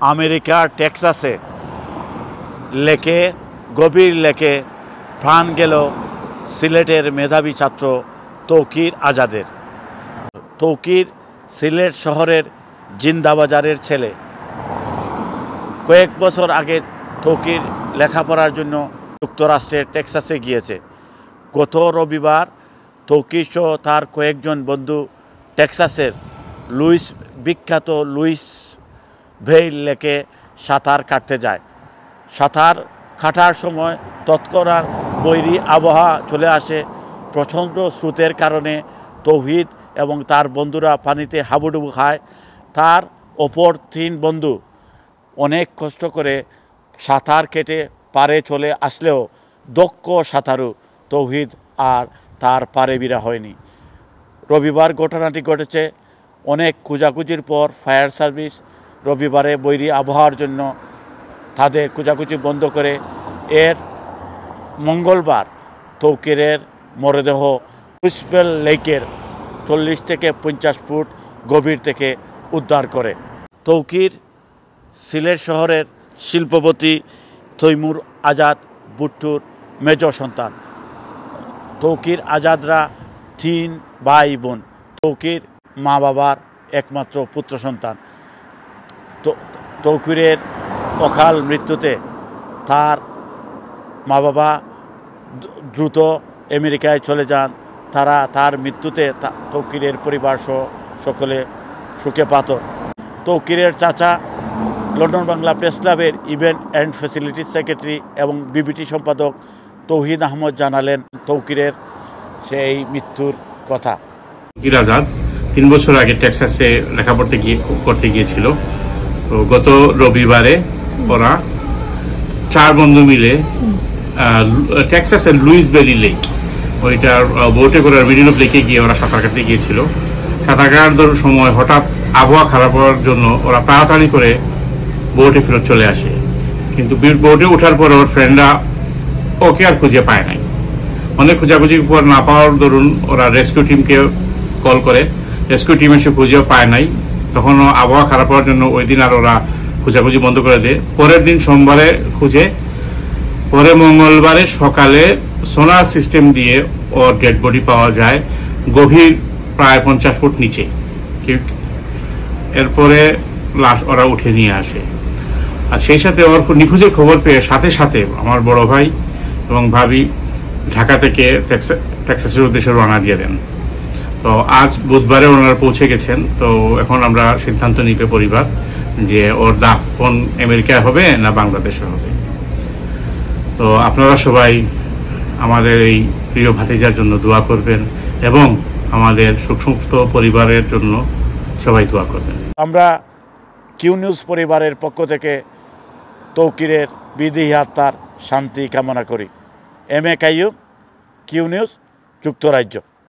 আমেরিকার টেক্সাসে লেকে গভীর লেকে প্রাণ গেল সিলেটের মেধাবী ছাত্র তৌকির আজাদের। তৌকির সিলেট শহরের জিন্দাবাজারের ছেলে। কয়েক বছর আগে তৌকির লেখাপড়ার জন্য যুক্তরাষ্ট্রের টেক্সাসে গিয়েছে। গত রবিবার তৌকির সহ তার কয়েকজন বন্ধু টেক্সাসের বিখ্যাত লুইস ভেইল লেকে সাঁতার কাটতে যায়। সাঁতার কাটার সময় তৎক্ষণাৎ বৈরী আবহাওয়া চলে আসে। প্রচণ্ড স্রোতের কারণে তৌহিদ এবং তার বন্ধুরা পানিতে হাবুডুবু খায়। তার অপর 3 বন্ধু অনেক কষ্ট করে সাঁতার কেটে পাড়ে চলে আসলেও দক্ষ সাঁতারু তৌহিদ আর তার পাড়ে বিরা হয়নি। রবিবার ঘটনাটি ঘটেছে। অনেক খোঁজাখুঁজির পর ফায়ার সার্ভিস রবিবারে বৈরী আবহাওয়ার জন্য তাদের খোঁজাখুঁজি বন্ধ করে এর মঙ্গলবার তৌকিরের মরদেহ কুসবেল লেকের 40 থেকে 50 ফুট গভীর থেকে উদ্ধার করে। তৌকির সিলেট শহরের শিল্পপতি তৈমুর আজাদ বুট্টুর মেজ সন্তান। তৌকির আজাদরা 3 ভাই বোন। তৌকির মা বাবার একমাত্র পুত্র সন্তান। তৌকিরের অকাল মৃত্যুতে তার মা বাবা দ্রুত আমেরিকায় চলে যান। তার মৃত্যুতে তৌকিরের পরিবার সকলে শোকে পাথর। তৌকিরের চাচা লন্ডন বাংলা প্রেস ক্লাবের ইভেন্ট অ্যান্ড ফ্যাসিলিটিস সেক্রেটারি এবং বিবিটি সম্পাদক তৌহিদ আহমদ জানালেন তৌকিরের সেই মৃত্যুর কথা। তৌকির আজাদ 3 বছর আগে টেক্সাসে লেখাপড়া করতে গিয়েছিল। তো গত রবিবারে ওরা 4 বন্ধু মিলে টেক্সাসের লুইস ভ্যালি লেক ওইটার বোটে করে মিডল অফ লেকে গিয়ে ওরা সাঁতার কাটতে গিয়েছিল। সাঁতার কাটার সময় হঠাৎ আবহাওয়া খারাপ হওয়ার জন্য ওরা তাড়াতাড়ি করে বোটে ফেরত চলে আসে। কিন্তু বোটে ওঠার পর ওর ফ্রেন্ডরা ওকে আর খুঁজে পায় নাই। অনেক খোঁজাখুঁজির পর না পাওয়ার দরুন ওরা রেস্কিউ টিমকে কল করে। রেস্কিউ টিম এসে খুঁজেও পায় নাই। তখন আবহাওয়া খারাপ হওয়ার জন্য ওই দিন আর ওরা খোঁজাখুঁজি বন্ধ করে দেয়। পরের দিন সোমবারে খুঁজে পরে মঙ্গলবারে সকালে সোনার সিস্টেম দিয়ে ওর ডেড বডি পাওয়া যায় গভীর প্রায় 50 ফুট নিচে। এরপরে লাশ ওরা উঠে নিয়ে আসে। আর সেই সাথে ওর নিখোঁজের খবর পেয়ে সাথে সাথে আমার বড় ভাই এবং ভাবি ঢাকা থেকে টেক্সাসের উদ্দেশ্যে রওনা দিয়ে দেন। তো আজ বুধবারে ওনারা পৌঁছে গেছেন। তো এখন আমরা সিদ্ধান্ত নিবে পরিবার যে ওর দাফন আমেরিকায় হবে না বাংলাদেশে হবে। তো আপনারা সবাই আমাদের এই প্রিয় ভাতিজার জন্য দোয়া করবেন এবং আমাদের সুখসুস্থ পরিবারের জন্য সবাই দোয়া করবেন। আমরা কিউ নিউজ পরিবারের পক্ষ থেকে তৌকিরের বিদেহী আত্মার শান্তি কামনা করি। M A Qayyum, Q news, যুক্তরাজ্য।